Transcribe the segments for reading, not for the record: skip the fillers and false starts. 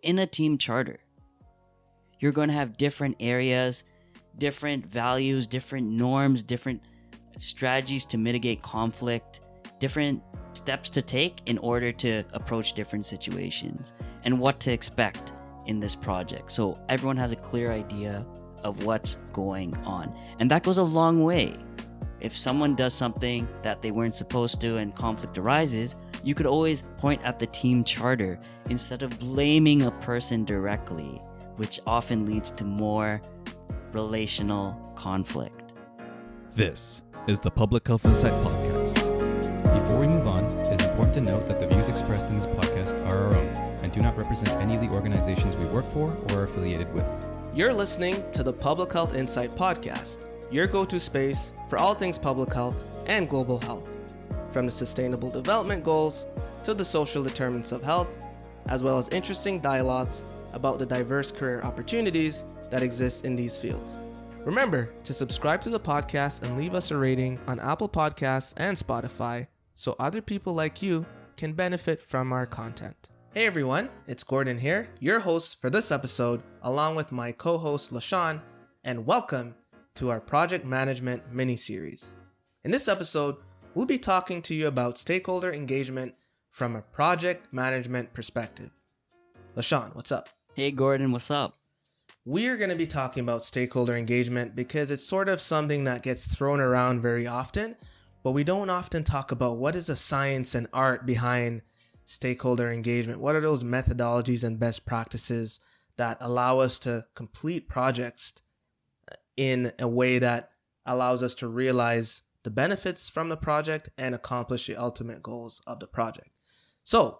in a team charter, you're going to have different areas, different values, different norms, different strategies to mitigate conflict, different steps to take in order to approach different situations, and what to expect in this project. So everyone has a clear idea of what's going on. And that goes a long way. If someone does something that they weren't supposed to and conflict arises, you could always point at the team charter instead of blaming a person directly, which often leads to more relational conflict. This is the Public Health Insight Podcast. Before we move on, it is important to note that the views expressed in this podcast are our own and do not represent any of the organizations we work for or are affiliated with. You're listening to the Public Health Insight Podcast, your go-to space for all things public health and global health, from the Sustainable Development Goals to the social determinants of health, as well as interesting dialogues about the diverse career opportunities that exist in these fields. Remember to subscribe to the podcast and leave us a rating on Apple Podcasts and Spotify so other people like you can benefit from our content. Hey everyone, it's Gordon here, your host for this episode, along with my co-host LaShawn, and welcome to our project management mini-series. In this episode, we'll be talking to you about stakeholder engagement from a project management perspective. LaShawn, what's up? Hey Gordon, what's up? We're going to be talking about stakeholder engagement because it's sort of something that gets thrown around very often, but we don't often talk about what is the science and art behind stakeholder engagement. What are those methodologies and best practices that allow us to complete projects in a way that allows us to realize the benefits from the project and accomplish the ultimate goals of the project? So,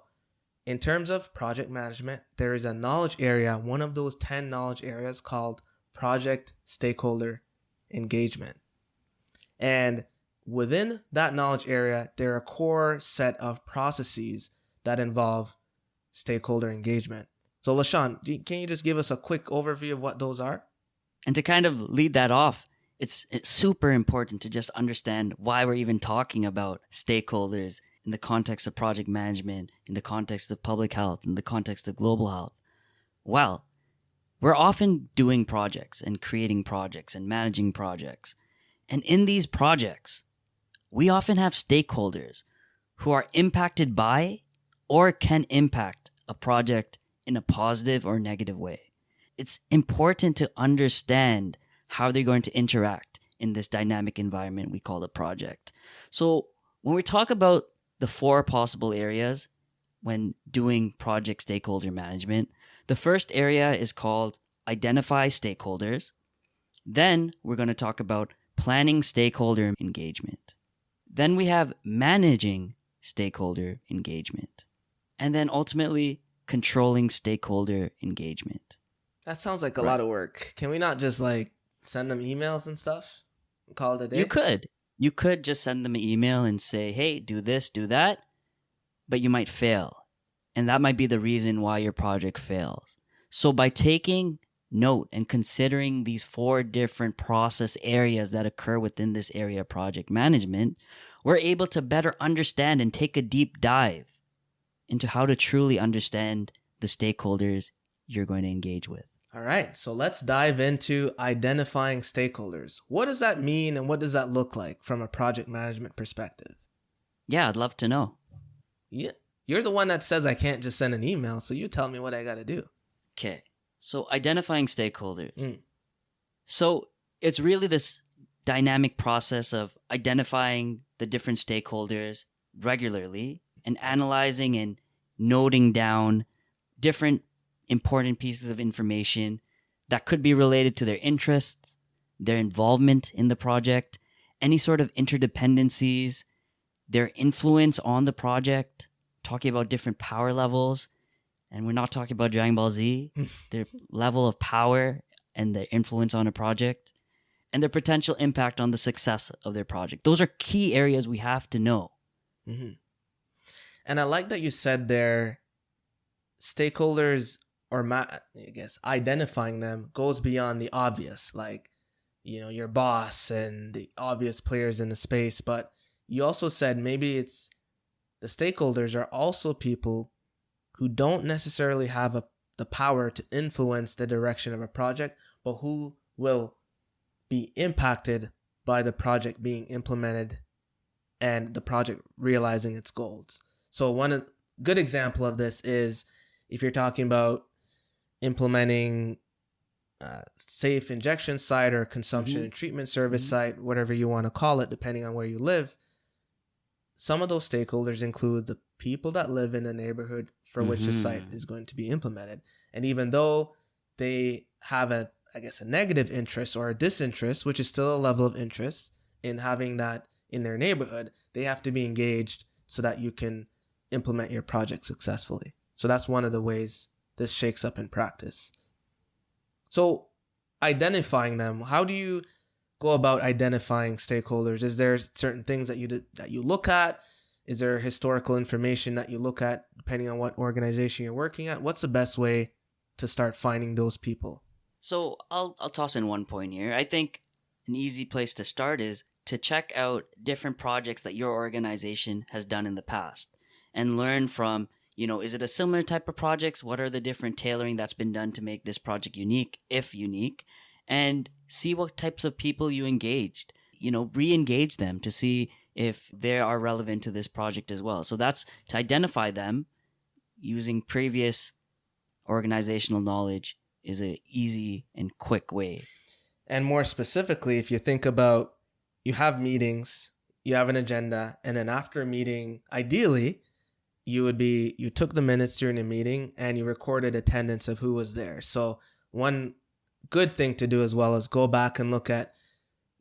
in terms of project management, there is a knowledge area, one of those 10 knowledge areas called project stakeholder engagement. And within that knowledge area, there are a core set of processes that involve stakeholder engagement. So LaShawn, can you just give us a quick overview of what those are? And to kind of lead that off, it's super important to just understand why we're even talking about stakeholders in the context of project management, in the context of public health, in the context of global health. Well, we're often doing projects and creating projects and managing projects. And in these projects, we often have stakeholders who are impacted by or can impact a project in a positive or negative way. It's important to understand how they're going to interact in this dynamic environment we call a project. So when we talk about the 4 possible areas when doing project stakeholder management, the first area is called identify stakeholders. Then we're going to talk about planning stakeholder engagement. Then we have managing stakeholder engagement. And then ultimately controlling stakeholder engagement. That sounds like a lot of work. Can we not just send them emails and stuff and call it a day? You could just send them an email and say, hey, do this, do that, but you might fail. And that might be the reason why your project fails. So by taking note and considering these 4 different process areas that occur within this area of project management, we're able to better understand and take a deep dive into how to truly understand the stakeholders you're going to engage with. All right, so let's dive into identifying stakeholders. What does that mean and what does that look like from a project management perspective? Yeah, I'd love to know. Yeah, you're the one that says I can't just send an email, so you tell me what I got to do. Okay, so identifying stakeholders. So it's really this dynamic process of identifying the different stakeholders regularly and analyzing and noting down different important pieces of information that could be related to their interests, their involvement in the project, any sort of interdependencies, their influence on the project, talking about different power levels. And we're not talking about Dragon Ball Z, their level of power and their influence on a project, and their potential impact on the success of their project. Those are key areas we have to know. Mm-hmm. And I like that you said there, stakeholders, or I guess identifying them goes beyond the obvious, like, your boss and the obvious players in the space. But you also said maybe it's the stakeholders are also people who don't necessarily have a the power to influence the direction of a project, but who will be impacted by the project being implemented and the project realizing its goals. So one good example of this is if you're talking about implementing safe injection site or consumption and treatment service site, whatever you want to call it, depending on where you live. Some of those stakeholders include the people that live in the neighborhood for which the site is going to be implemented. And even though they have a negative interest or a disinterest, which is still a level of interest in having that in their neighborhood, they have to be engaged so that you can implement your project successfully. So that's one of the ways this shakes up in practice. So identifying them, how do you go about identifying stakeholders? Is there certain things that you look at? Is there historical information that you look at depending on what organization you're working at? What's the best way to start finding those people? So I'll toss in one point here. I think an easy place to start is to check out different projects that your organization has done in the past and learn from, is it a similar type of projects? What are the different tailoring that's been done to make this project unique, if unique? And see what types of people you engaged. Re-engage them to see if they are relevant to this project as well. So that's to identify them using previous organizational knowledge is an easy and quick way. And more specifically, if you think about, you have meetings, you have an agenda, and then after a meeting, ideally, you took the minutes during the meeting and you recorded attendance of who was there. So one good thing to do as well is go back and look at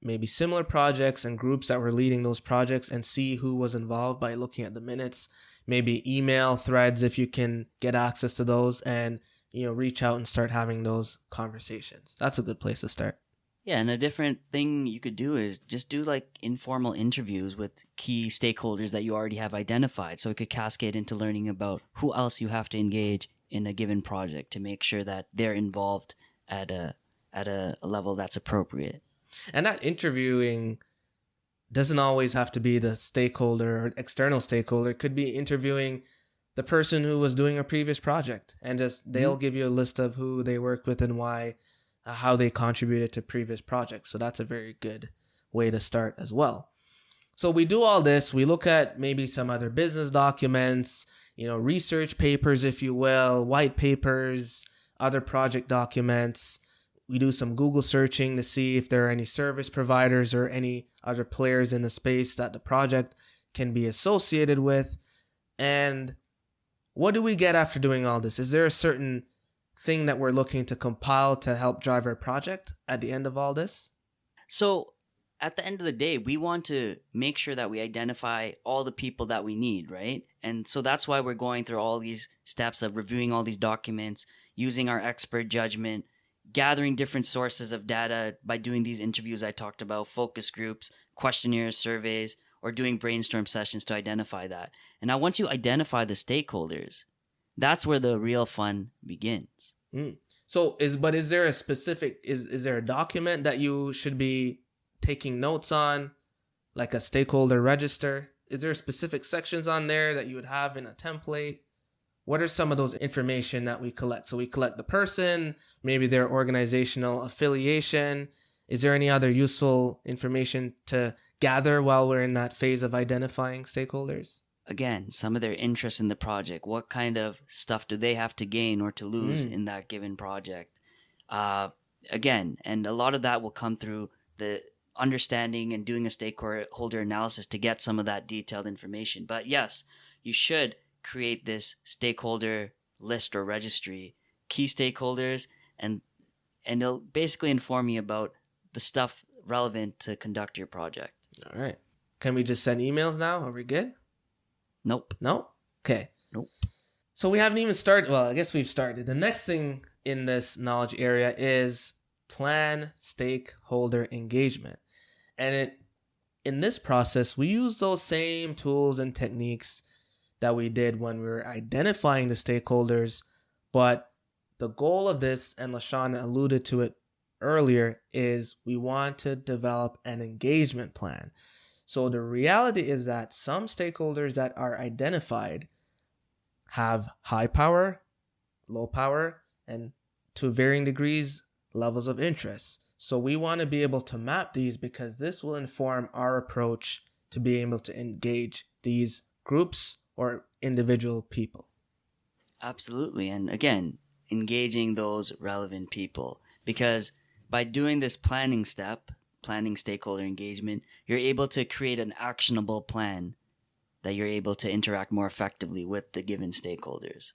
maybe similar projects and groups that were leading those projects and see who was involved by looking at the minutes, maybe email threads if you can get access to those, and reach out and start having those conversations. That's a good place to start. Yeah, and a different thing you could do is just do like informal interviews with key stakeholders that you already have identified, so it could cascade into learning about who else you have to engage in a given project to make sure that they're involved at a level that's appropriate. And that interviewing doesn't always have to be the stakeholder or external stakeholder. It could be interviewing the person who was doing a previous project, and just they'll give you a list of who they worked with and why, how they contributed to previous projects. So that's a very good way to start as well. So we do all this. We look at maybe some other business documents, research papers, if you will, white papers, other project documents. We do some Google searching to see if there are any service providers or any other players in the space that the project can be associated with. And what do we get after doing all this? Is there a certain thing that we're looking to compile to help drive our project at the end of all this? So at the end of the day, we want to make sure that we identify all the people that we need, right? And so that's why we're going through all these steps of reviewing all these documents, using our expert judgment, gathering different sources of data by doing these interviews I talked about, focus groups, questionnaires, surveys, or doing brainstorm sessions to identify that. And now once you identify the stakeholders, that's where the real fun begins. So is there a specific, is there a document that you should be taking notes on, like a stakeholder register? Is there specific sections on there that you would have in a template? What are some of those information that we collect? So we collect the person, maybe their organizational affiliation. Is there any other useful information to gather while we're in that phase of identifying stakeholders? Again, some of their interest in the project. What kind of stuff do they have to gain or to lose in that given project? Again, and a lot of that will come through the understanding and doing a stakeholder analysis to get some of that detailed information. But yes, you should create this stakeholder list or registry, key stakeholders, and it'll basically inform you about the stuff relevant to conduct your project. All right. Can we just send emails now? Are we good? Nope. No? Okay. Nope. So we haven't even started. Well, I guess we've started. The next thing in this knowledge area is plan stakeholder engagement. And in this process, we use those same tools and techniques that we did when we were identifying the stakeholders. But the goal of this, and LaShawn alluded to it earlier, is we want to develop an engagement plan. So the reality is that some stakeholders that are identified have high power, low power, and to varying degrees, levels of interest. So we want to be able to map these because this will inform our approach to being able to engage these groups or individual people. Absolutely. And again, engaging those relevant people. Because by doing this planning step, planning stakeholder engagement, you're able to create an actionable plan that you're able to interact more effectively with the given stakeholders.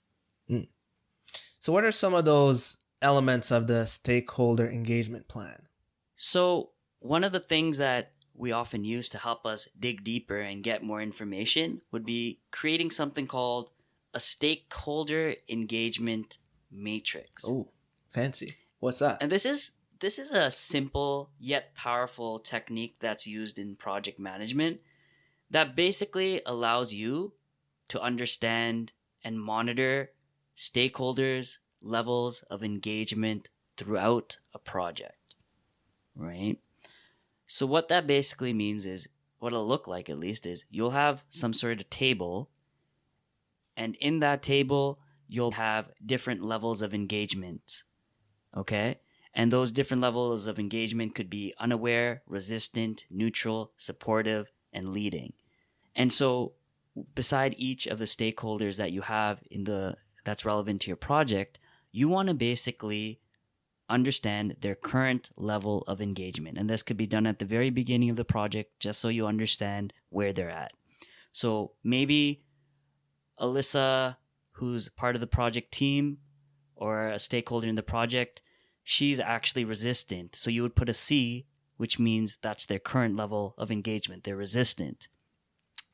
So what are some of those elements of the stakeholder engagement plan? So one of the things that we often use to help us dig deeper and get more information would be creating something called a stakeholder engagement matrix. Oh, fancy. What's that? And this is a simple yet powerful technique that's used in project management that basically allows you to understand and monitor stakeholders' levels of engagement throughout a project, right? So what that basically means is, what it'll look like at least, is you'll have some sort of table, and in that table, you'll have different levels of engagement, okay? And those different levels of engagement could be unaware, resistant, neutral, supportive, and leading. And so beside each of the stakeholders that you have that's relevant to your project, you want to basically understand their current level of engagement. And this could be done at the very beginning of the project, just so you understand where they're at. So maybe Alyssa, who's part of the project team or a stakeholder in the project, she's actually resistant. So you would put a C, which means that's their current level of engagement. They're resistant.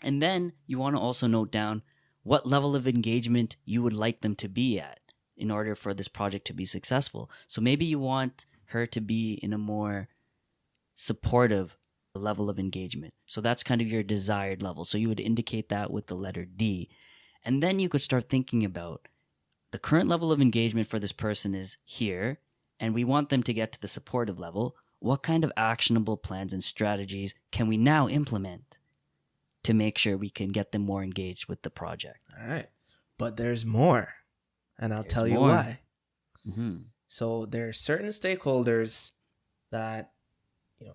And then you want to also note down what level of engagement you would like them to be at in order for this project to be successful. So maybe you want her to be in a more supportive level of engagement. So that's kind of your desired level. So you would indicate that with the letter D. And then you could start thinking about the current level of engagement for this person is here, and we want them to get to the supportive level. What kind of actionable plans and strategies can we now implement to make sure we can get them more engaged with the project? All right. But there's more, and I'll tell you more. why. Mm-hmm. So there are certain stakeholders that,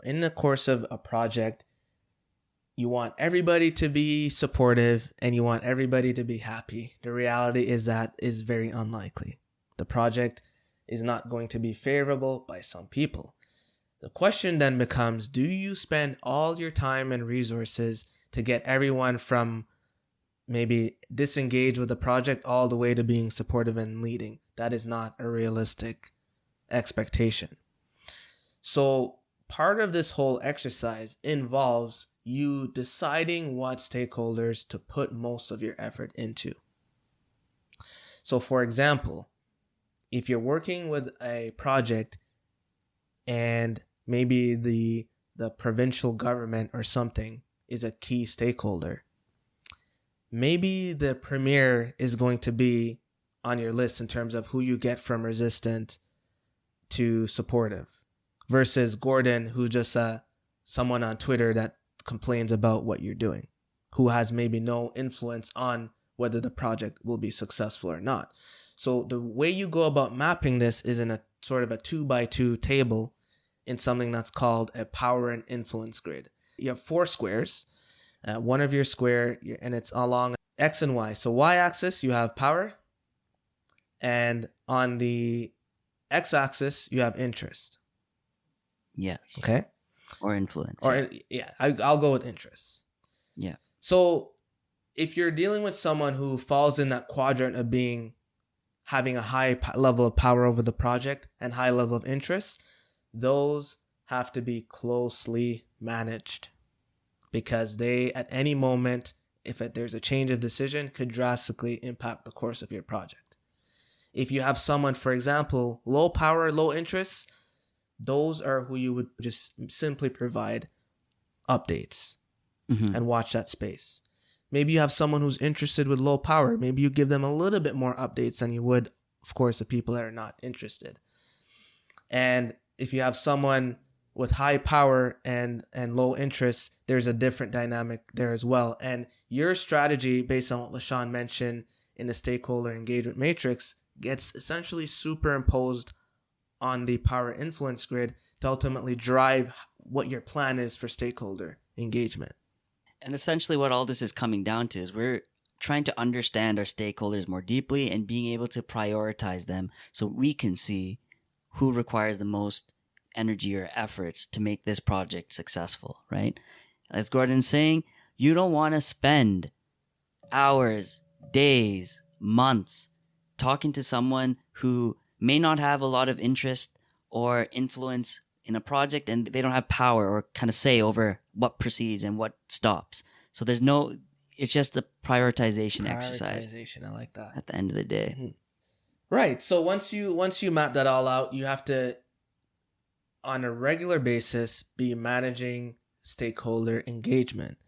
in the course of a project, you want everybody to be supportive and you want everybody to be happy. The reality is that is very unlikely. The project is not going to be favorable by some people. The question then becomes, do you spend all your time and resources to get everyone from maybe disengaged with the project all the way to being supportive and leading? That is not a realistic expectation. So part of this whole exercise involves you deciding what stakeholders to put most of your effort into. So for example, if you're working with a project and maybe the provincial government or something is a key stakeholder, maybe the premier is going to be on your list in terms of who you get from resistant to supportive, versus Gordon, who's just someone on Twitter that complains about what you're doing, who has maybe no influence on whether the project will be successful or not. So the way you go about mapping this is in a sort of a 2x2 table in something that's called a power and influence grid. You have 4 squares, one of your square, and it's along X and Y. So Y-axis, you have power, and on the X-axis, you have interest. Yes. Okay? Or influence. Or I'll go with interest. Yeah. So if you're dealing with someone who falls in that quadrant of having a high level of power over the project and high level of interest, those have to be closely managed, because they, at any moment, if there's a change of decision, could drastically impact the course of your project. If you have someone, for example, low power, low interest, those are who you would just simply provide updates and watch that space. Maybe you have someone who's interested with low power. Maybe you give them a little bit more updates than you would, of course, the people that are not interested. And if you have someone with high power and low interest, there's a different dynamic there as well. And your strategy, based on what LaShawn mentioned in the stakeholder engagement matrix, gets essentially superimposed on the power influence grid to ultimately drive what your plan is for stakeholder engagement. And essentially, what all this is coming down to is we're trying to understand our stakeholders more deeply and being able to prioritize them so we can see who requires the most energy or efforts to make this project successful, right? As Gordon's saying, you don't want to spend hours, days, months talking to someone who may not have a lot of interest or influence in a project, and they don't have power or kind of say over what proceeds and what stops. So it's just a prioritization exercise. I like that. At the end of the day. Mm-hmm. Right. So once you map that all out, you have to, on a regular basis, be managing stakeholder engagement.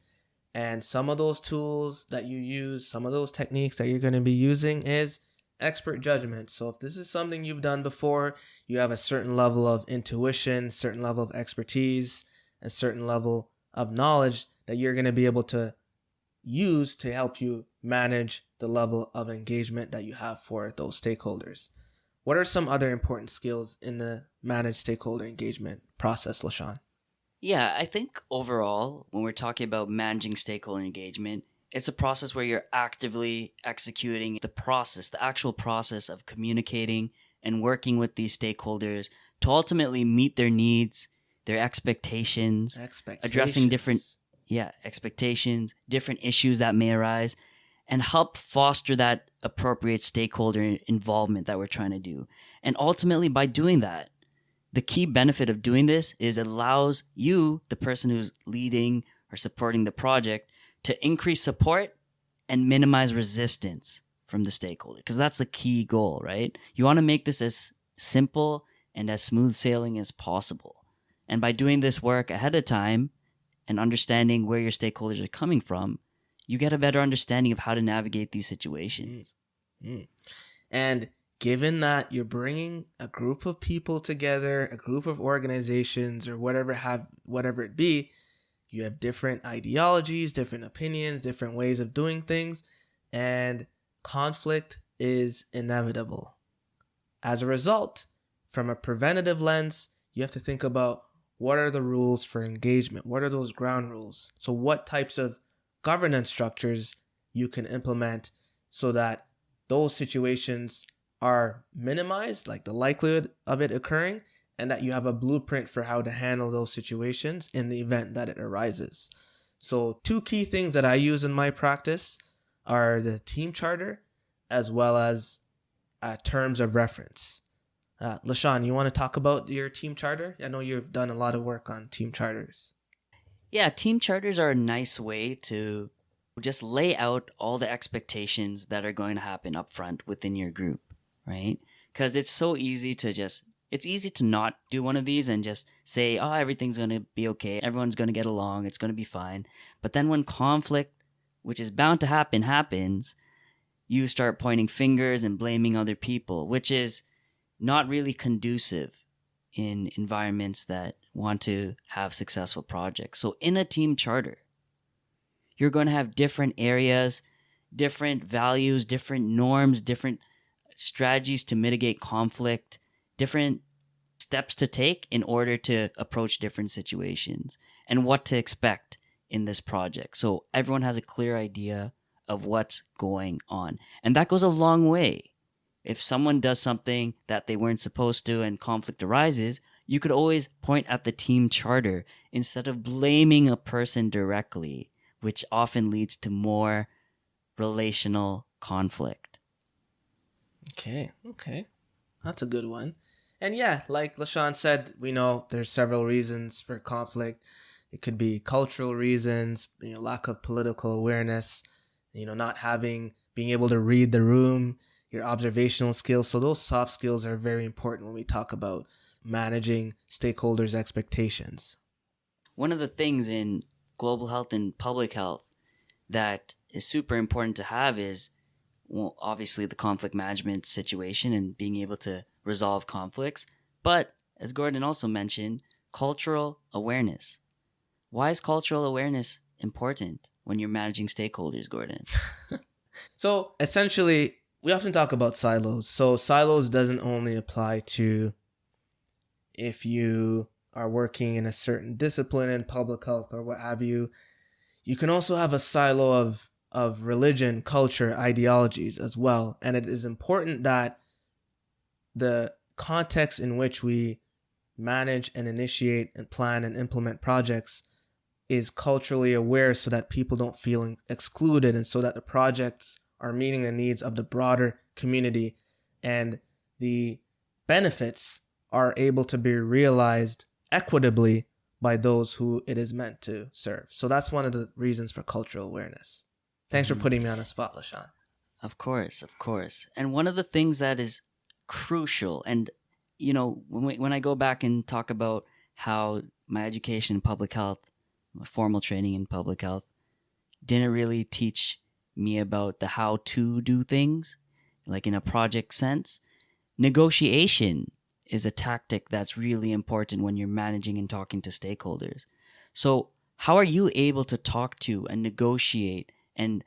And some of those tools that you use, some of those techniques that you're going to be using is expert judgment. So if this is something you've done before, you have a certain level of intuition, certain level of expertise, a certain level of knowledge that you're going to be able to use to help you manage the level of engagement that you have for those stakeholders. What are some other important skills in the managed stakeholder engagement process, LaShawn? Yeah, I think overall, when we're talking about managing stakeholder engagement, it's a process where you're actively executing the actual process of communicating and working with these stakeholders to ultimately meet their needs, their expectations. Addressing different expectations, different issues that may arise, and help foster that appropriate stakeholder involvement that we're trying to do. And ultimately, by doing that, the key benefit of doing this is it allows you, the person who's leading or supporting the project, to increase support and minimize resistance from the stakeholder. Because that's the key goal, right? You want to make this as simple and as smooth sailing as possible. And by doing this work ahead of time and understanding where your stakeholders are coming from, you get a better understanding of how to navigate these situations. And given that you're bringing a group of people together, a group of organizations, or whatever it be, you have different ideologies, different opinions, different ways of doing things, and conflict is inevitable. As a result, from a preventative lens, you have to think about what are the rules for engagement? What are those ground rules? So what types of governance structures you can implement so that those situations are minimized, like the likelihood of it occurring, and that you have a blueprint for how to handle those situations in the event that it arises. So 2 key things that I use in my practice are the team charter as well as terms of reference. LaShawn, you want to talk about your team charter? I know you've done a lot of work on team charters. Yeah, team charters are a nice way to just lay out all the expectations that are going to happen up front within your group, right? Because it's so easy it's easy to not do one of these and just say, oh, everything's going to be okay. Everyone's going to get along. It's going to be fine. But then when conflict, which is bound to happen, happens, you start pointing fingers and blaming other people, which is not really conducive in environments that want to have successful projects. So in a team charter, you're going to have different areas, different values, different norms, different strategies to mitigate conflict, different steps to take in order to approach different situations, and what to expect in this project. So everyone has a clear idea of what's going on. And that goes a long way. If someone does something that they weren't supposed to and conflict arises, you could always point at the team charter instead of blaming a person directly, which often leads to more relational conflict. Okay. That's a good one. And yeah, like LaShawn said, we know there's several reasons for conflict. It could be cultural reasons, lack of political awareness, being able to read the room, your observational skills. So those soft skills are very important when we talk about managing stakeholders' expectations. One of the things in global health and public health that is super important to have is, well, obviously the conflict management situation and being able to resolve conflicts. But as Gordon also mentioned, cultural awareness. Why is cultural awareness important when you're managing stakeholders, Gordon? So essentially, we often talk about silos. So silos doesn't only apply to if you are working in a certain discipline in public health or what have you. You can also have a silo of religion, culture, ideologies as well. And it is important that the context in which we manage and initiate and plan and implement projects is culturally aware so that people don't feel excluded and so that the projects are meeting the needs of the broader community and the benefits are able to be realized equitably by those who it is meant to serve. So that's one of the reasons for cultural awareness. Thanks for putting me on the spot, LaShawn. Of course, of course. And one of the things that is crucial, and you know, when I go back and talk about how my education in public health, my formal training in public health, didn't really teach me about the how to do things, like in a project sense. Negotiation is a tactic that's really important when you're managing and talking to stakeholders. So, how are you able to talk to and negotiate and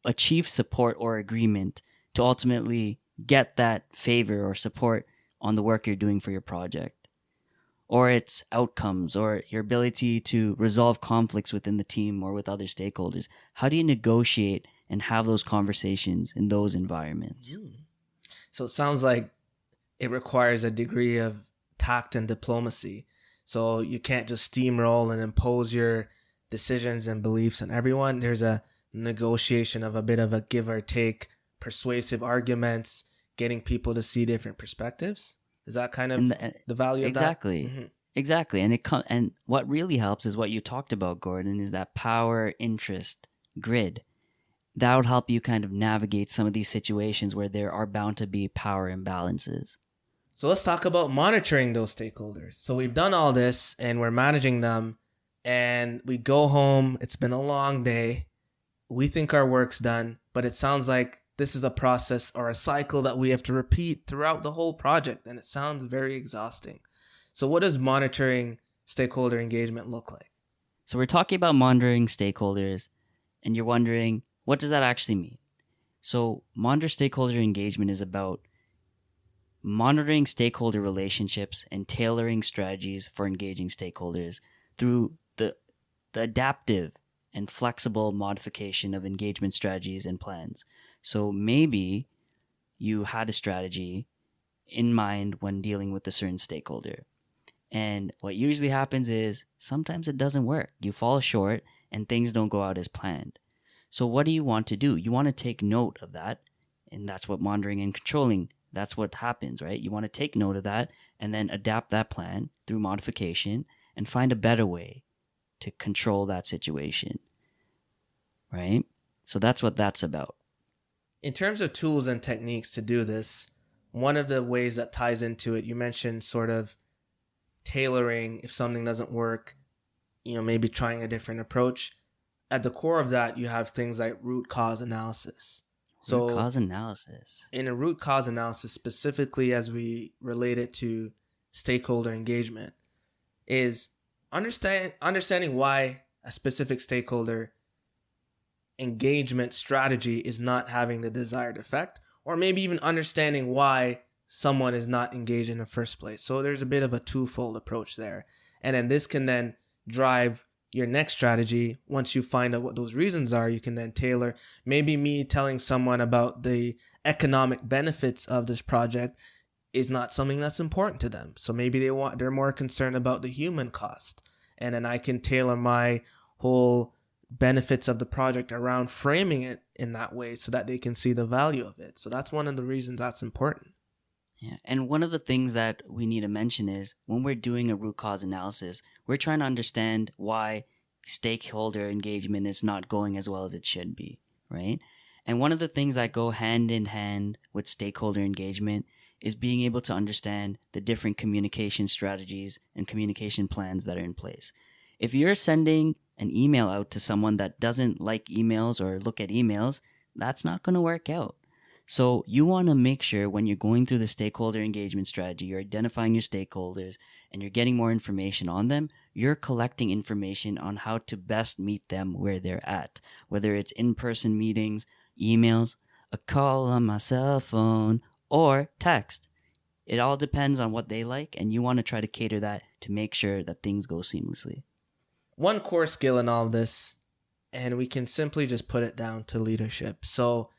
achieve support or agreement to ultimately get that favor or support on the work you're doing for your project, or its outcomes, or your ability to resolve conflicts within the team or with other stakeholders? How do you negotiate and have those conversations in those environments? So it sounds like it requires a degree of tact and diplomacy. So you can't just steamroll and impose your decisions and beliefs on everyone. There's a negotiation of a bit of a give or take, persuasive arguments, getting people to see different perspectives. Is that kind of the value of exactly. that? Mm-hmm. Exactly. And what really helps is what you talked about, Gordon, is that power interest grid. That would help you kind of navigate some of these situations where there are bound to be power imbalances. So let's talk about monitoring those stakeholders. So we've done all this and we're managing them, and we go home. It's been a long day. We think our work's done, but it sounds like this is a process or a cycle that we have to repeat throughout the whole project, and it sounds very exhausting. So what does monitoring stakeholder engagement look like? So we're talking about monitoring stakeholders, and you're wondering, what does that actually mean? So monitor stakeholder engagement is about monitoring stakeholder relationships and tailoring strategies for engaging stakeholders through the adaptive and flexible modification of engagement strategies and plans. So maybe you had a strategy in mind when dealing with a certain stakeholder. And what usually happens is sometimes it doesn't work. You fall short and things don't go out as planned. So what do you want to do? You want to take note of that. And that's what monitoring and controlling, that's what happens, right? You want to take note of that and then adapt that plan through modification and find a better way to control that situation, right? So that's what that's about. In terms of tools and techniques to do this, one of the ways that ties into it, you mentioned sort of tailoring if something doesn't work, maybe trying a different approach. At the core of that, you have things like root cause analysis. Root cause analysis. In a root cause analysis, specifically as we relate it to stakeholder engagement, is understanding why a specific stakeholder engagement strategy is not having the desired effect, or maybe even understanding why someone is not engaged in the first place. So there's a bit of a twofold approach there. And then this can then drive your next strategy. Once you find out what those reasons are, you can then tailor. Maybe me telling someone about the economic benefits of this project is not something that's important to them. So maybe they're more concerned about the human cost. And then I can tailor my whole benefits of the project around framing it in that way so that they can see the value of it. So that's one of the reasons that's important. Yeah, and one of the things that we need to mention is when we're doing a root cause analysis, we're trying to understand why stakeholder engagement is not going as well as it should be, right? And one of the things that go hand in hand with stakeholder engagement is being able to understand the different communication strategies and communication plans that are in place. If you're sending an email out to someone that doesn't like emails or look at emails, that's not going to work out. So you want to make sure when you're going through the stakeholder engagement strategy, you're identifying your stakeholders and you're getting more information on them, you're collecting information on how to best meet them where they're at, whether it's in-person meetings, emails, a call on my cell phone, or text. It all depends on what they like, and you want to try to cater that to make sure that things go seamlessly. One core skill in all this, and we can simply just put it down to leadership. So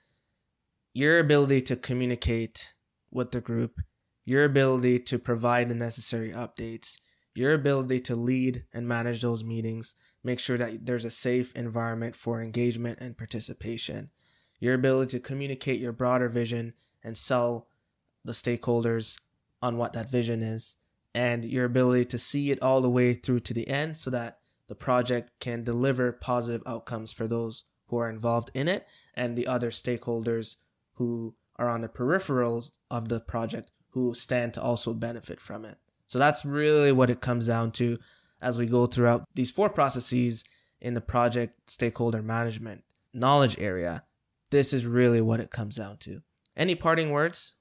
your ability to communicate with the group, your ability to provide the necessary updates, your ability to lead and manage those meetings, make sure that there's a safe environment for engagement and participation, your ability to communicate your broader vision and sell the stakeholders on what that vision is, and your ability to see it all the way through to the end so that the project can deliver positive outcomes for those who are involved in it and the other stakeholders who are on the peripherals of the project who stand to also benefit from it. So that's really what it comes down to as we go throughout these 4 processes in the project stakeholder management knowledge area. This is really what it comes down to. Any parting words?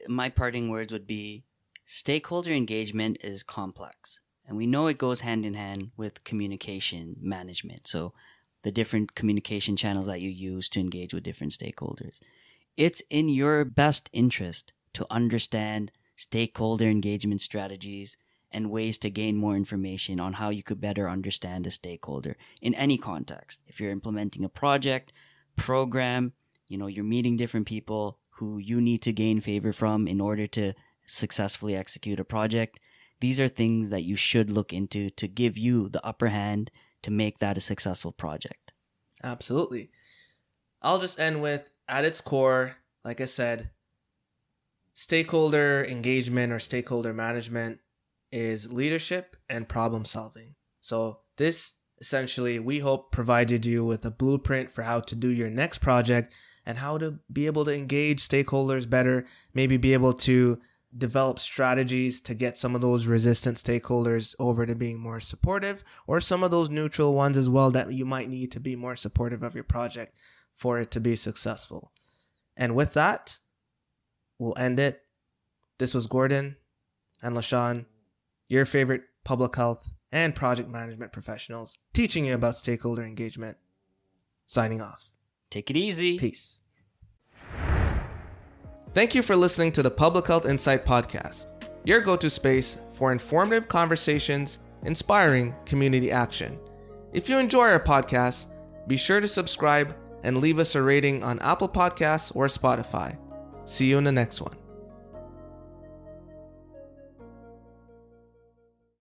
My parting words would be stakeholder engagement is complex. And we know it goes hand in hand with communication management. So the different communication channels that you use to engage with different stakeholders. It's in your best interest to understand stakeholder engagement strategies and ways to gain more information on how you could better understand a stakeholder in any context. If you're implementing a project, program, you're meeting different people who you need to gain favor from in order to successfully execute a project. These are things that you should look into to give you the upper hand to make that a successful project. Absolutely. I'll just end with, at its core, like I said, stakeholder engagement or stakeholder management is leadership and problem solving. So this essentially, we hope, provided you with a blueprint for how to do your next project and how to be able to engage stakeholders better, maybe be able to develop strategies to get some of those resistant stakeholders over to being more supportive, or some of those neutral ones as well that you might need to be more supportive of your project for it to be successful. And with that, we'll end it. This was Gordon and LaShawn, your favorite public health and project management professionals, teaching you about stakeholder engagement. Signing off. Take it easy. Peace. Thank you for listening to the Public Health Insight Podcast, your go-to space for informative conversations, inspiring community action. If you enjoy our podcast, be sure to subscribe and leave us a rating on Apple Podcasts or Spotify. See you in the next one.